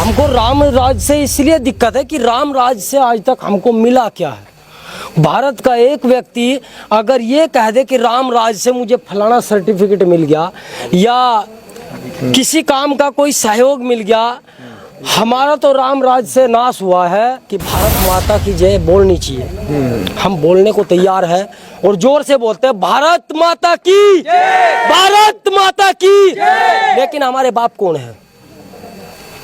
हमको राम राज से इसलिए दिक्कत है कि राम राज से आज तक हमको मिला क्या है। भारत का एक व्यक्ति अगर ये कह दे कि राम राज से मुझे फलाना सर्टिफिकेट मिल गया या किसी काम का कोई सहयोग मिल गया, हमारा तो राम राज से नाश हुआ है कि भारत माता की जय बोलनी चाहिए। हम बोलने को तैयार है और जोर से बोलते हैं भारत माता की, भारत माता की। लेकिन हमारे बाप कौन है?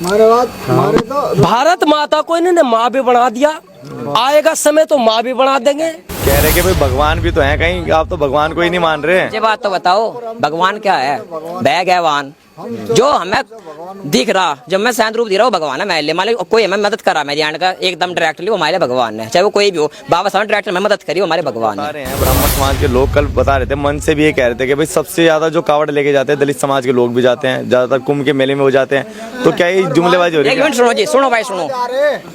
हमारे तो भारत माता को इन्होंने माँ भी बना दिया, आएगा समय तो माँ भी बना देंगे। कह रहे कि भाई भगवान भी तो हैं कहीं, आप तो भगवान को ही नहीं मान रहे। ये बात तो बताओ, भगवान क्या है? बैग है वाहन जो हमें दिख रहा, जब मैं शांत रूप दे रहा हूँ भगवान है मेरे लिए। मान लो कोई हमें मदद करा मेरी आंट का एकदम डायरेक्टली, वो हमारे भगवान है, चाहे वो कोई भी हो। बाबा साहब डायरेक्ट में मदद करी, वो हमारे भगवान है। ब्राह्मण समाज के लोग कल बता रहे थे, मन से भी ये कह रहे थे कि भाई सबसे ज्यादा जो कावड़ लेके जाते हैं दलित समाज के लोग भी जाते हैं, ज्यादातर कुंभ के मेले में हो जाते हैं। तो क्या ये जुमलेबाजी हो रही है? एक मिनट सुनो जी, सुनो भाई सुनो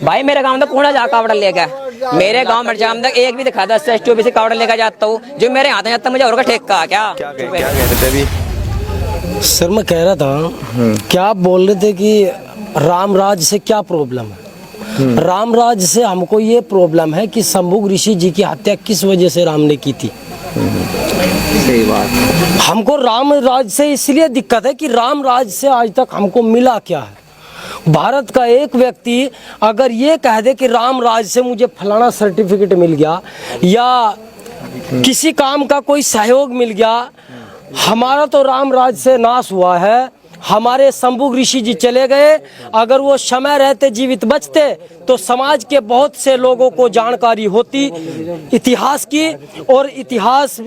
भाई, मेरे गाँव में कौन जा कावड़ लेकर? मेरे गाँव में जाम तक एक भी दिखा दस से कावड़ लेकर जाता हूँ, जो मेरे हाथ में जाता मुझे और का ठेका क्या कह रहे थे अभी? सर मैं कह रहा था क्या आप बोल रहे थे कि राम राज से क्या प्रॉब्लम है? राम राज से हमको ये प्रॉब्लम है कि शंभुग ऋषि जी की हत्या किस वजह से राम ने की थी। सही बात। हमको राम राज से इसलिए दिक्कत है कि राम राज से आज तक हमको मिला क्या है। भारत का एक व्यक्ति अगर ये कह दे कि राम राज से मुझे फलाना सर्टिफिकेट मिल गया या किसी काम का कोई सहयोग मिल गया, हमारा तो राम राज से नाश हुआ है। हमारे शंभुग ऋषि जी चले गए, अगर वो समय रहते जीवित बचते तो समाज के बहुत से लोगों को जानकारी होती इतिहास की, और इतिहास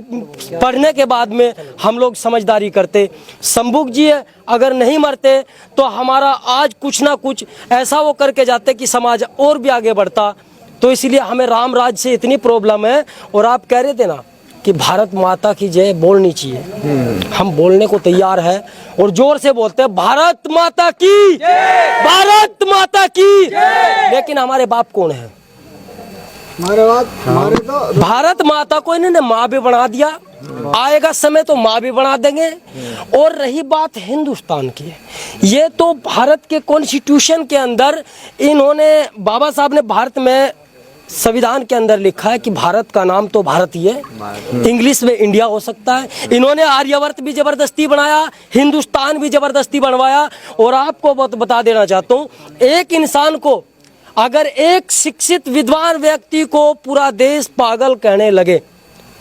पढ़ने के बाद में हम लोग समझदारी करते। शंभुग जी अगर नहीं मरते तो हमारा आज कुछ ना कुछ ऐसा वो करके जाते कि समाज और भी आगे बढ़ता। तो इसलिए हमें राम राज से इतनी प्रॉब्लम है। और आप कह रहे थे ना कि भारत माता की जय बोलनी चाहिए, हम बोलने को तैयार है और जोर से बोलते हैं भारत माता की, भारत माता की। लेकिन हमारे बाप कौन है? हमारे तो भारत माता को इन्होंने माँ भी बना दिया, आएगा समय तो माँ भी बना देंगे। और रही बात हिंदुस्तान की, ये तो भारत के कॉन्स्टिट्यूशन के अंदर इन्होंने, बाबा साहब ने भारत में संविधान के अंदर लिखा है कि भारत का नाम तो भारत ही है, इंग्लिश में इंडिया हो सकता है। इन्होंने आर्यवर्त भी जबरदस्ती बनाया, हिंदुस्तान भी जबरदस्ती बनवाया। और आपको बता देना चाहता हूँ, एक इंसान को अगर एक शिक्षित विद्वान व्यक्ति को पूरा देश पागल कहने लगे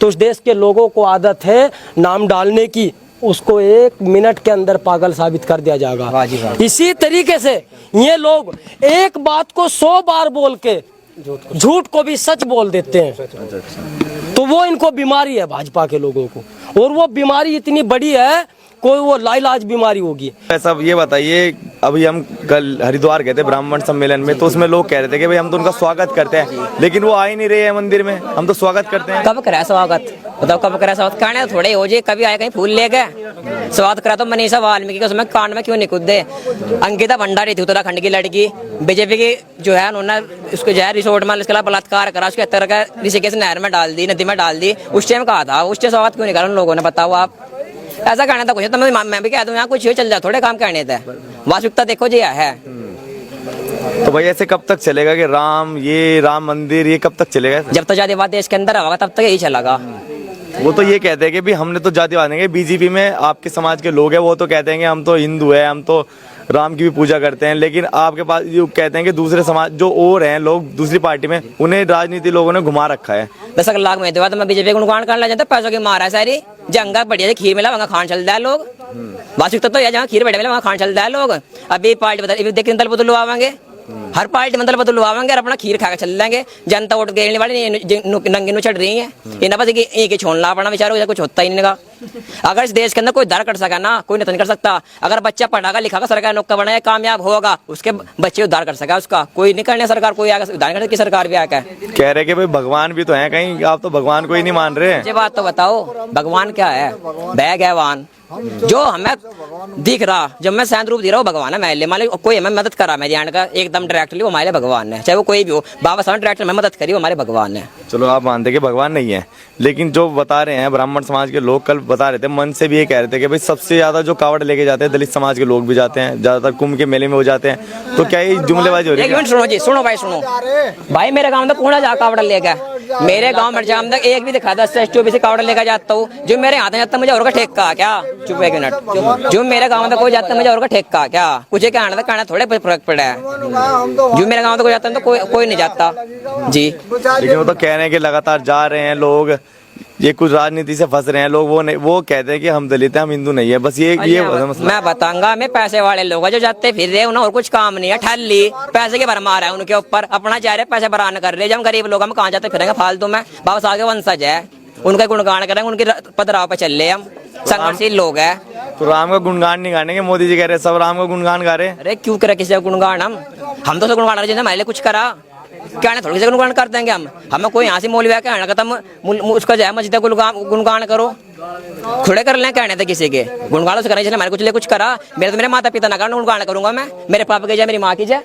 तो उस देश के लोगों को आदत है नाम डालने की, उसको 1 मिनट के अंदर पागल साबित कर दिया जाएगा। इसी तरीके से ये लोग एक बात को 100 बार बोल के झूठ को भी सच बोल देते हैं। तो वो इनको बीमारी है भाजपा के लोगों को, और वो बीमारी इतनी बड़ी है कोई वो लाइलाज बीमारी होगी। ऐसा ये बताइए, अभी हम कल हरिद्वार गए थे ब्राह्मण सम्मेलन में, तो उसमें लोग कह रहे थे कि भाई हम तो उनका स्वागत करते हैं, लेकिन वो आ ही नहीं रहे हैं मंदिर में, हम तो स्वागत करते हैं। कब करा स्वागत बताओ, कब करा स्वागत? करने थोड़े हो जाए, कभी आए कहीं फूल ले गए स्वागत करा तो मनीषा वाल्मीकि के उसमें कांड में क्यों नहीं कूदे? अंकिता भंडारी थी उत्तराखंड की लड़की, बीजेपी की जो है उन्होंने उसको जो है रिसोर्ट में इसके बलात्कार करा, उसके हत्या का ऋषिकेश नहर में डाल दी, नदी में डाल दी। उस टाइम कहा था, उस टाइम स्वागत क्यों नहीं करा उन लोगों ने? बताओ आप, ऐसा कहना था कुछ तो मैं भी कह दूं यहाँ कुछ चल जाए, थोड़े काम करने थे। वास्तविकता देखो जी है। तो भाई ऐसे कब तक चलेगा कि राम मंदिर ये कब तक चलेगा? जब तक जातिवाद देश के अंदर होगा तब तक यही चलेगा। वो तो ये कहते हैं कि भी हमने तो जातिवाद नहीं, बीजेपी में आपके समाज के लोग हैं वो तो कहते हैं कि हम तो हिंदू है, हम तो राम की भी पूजा करते हैं, लेकिन आपके पास जो कहते हैं कि दूसरे समाज जो और हैं लोग दूसरी पार्टी में, उन्हें राजनीति लोगों ने घुमा रखा है। 10 लाख में तो मैं बीजेपी को नुकसान करना चाहता, पैसों की मार है सारी। जंगा बढ़िया खीर मिला वहाँ खान चलता है लोग, वास्तविकता तो जहाँ खीर बढ़िया मिला वहाँ खान चलता है लोग। अभी पार्टी बदल देखिए दल बदलवाएंगे, हर पार्टी में दल बदलवाएंगे और अपना खीर खा के चल जाएंगे। जनता वोट देने वाली नंगी नु चढ़ रही है, इन्हें बस एक छोड़ना पड़ना बेचारों, कुछ होता ही नहीं लगा। अगर इस देश के अंदर कोई दर कर सका ना, कोई नहीं कर सकता। अगर बच्चा पढ़ागा लिखागा सरकार नौकर बनाया कामयाब होगा, उसके बच्चे उद्धार कर सका, उसका कोई नहीं करने सरकार, कोई आगे उद्धार करने की सरकार भी आकर कह रहे कि भाई भगवान भी तो हैं कहीं, आप तो भगवान को ही नहीं मान रहे। ये बात तो बताओ, भगवान क्या है? बैग है वाहन जो हमें दिख रहा, जब मैं शांत रूप दे रहा हूँ भगवान है मेरे लिए। मान लो कोई हमें मदद करा मेरी आंट का एकदम डायरेक्टली, वो हमारे भगवान है, चाहे वो कोई भी हो। बाबा साहब डायरेक्ट में मदद करी, वो हमारे भगवान है। चलो आप मानते कि भगवान नहीं है, लेकिन जो बता रहे हैं ब्राह्मण समाज के लोग, कल बता रहे थे मन से भी ये कह रहे थे कि भाई सबसे ज्यादा जो कावड़ लेके जाते हैं दलित समाज के लोग भी जाते हैं, ज्यादातर कुंभ के मेले में हो जाते हैं। तो क्या ये जुमलेबाजी हो रही एक है? मिनट सुनो जी, सुनो भाई सुनो भाई, मेरे गांव में कौन जा कावड़ लेके, मेरे गांव में जाम तक एक भी दिखा 10 से कावड़ लेकर जाता हूँ। जो मेरे हाथ में जाता मुझे और का ठेका क्या, चुप एक मिनट, जो मेरे गांव में कोई जाता मुझे और का ठेका क्या, कुछ कहना थोड़े फर्क पड़ा है। जो मेरे गांव में कोई जाता है तो कोई नहीं जाता जी। लेकिन वो तो कह रहे हैं कि लगातार जा रहे हैं लोग, ये कुछ राजनीति से फंस रहे हैं लोग, वो नहीं, वो कहते हैं कि हम दलित हैं, हम हिंदू नहीं है, बस ये मसला। मैं बताऊंगा, मैं पैसे वाले लोग हैं जो जाते फिर रहे, उन्हें और कुछ काम नहीं है, ठल्ली पैसे के भरमार है उनके ऊपर, अपना चाह रहे पैसे बरान कर रहे। जब हम गरीब लोग हम कहाँ जाते फिरेंगे फालतू में, बाबा साहब के वंशज है, उनका गुणगान करेंगे, उनके पदराव पे चल रहे हम, संघर्षशील लोग हैं। तो राम का गुणगान नहीं गाने, मोदी जी कह रहे हैं सब राम का गुणगान गा रहे हैं। अरे क्यों करे किसी का गुणगान, हम तो गुणगान रहे हमारे लिए कुछ करा क्या, नहीं थोड़ी से गुणगान कर देंगे हम, हमें कोई यहाँ से मौलवी है कहना खत्म, उसका जाए मस्जिद गुणगान करो, खड़े कर लें कहने थे किसी के गुणगान से करने हमारे कुछ ले कुछ करा। मेरे तो मेरे माता पिता ना करना गुणगान करूंगा मैं, मेरे पापा के जाए मेरी माँ की जाए।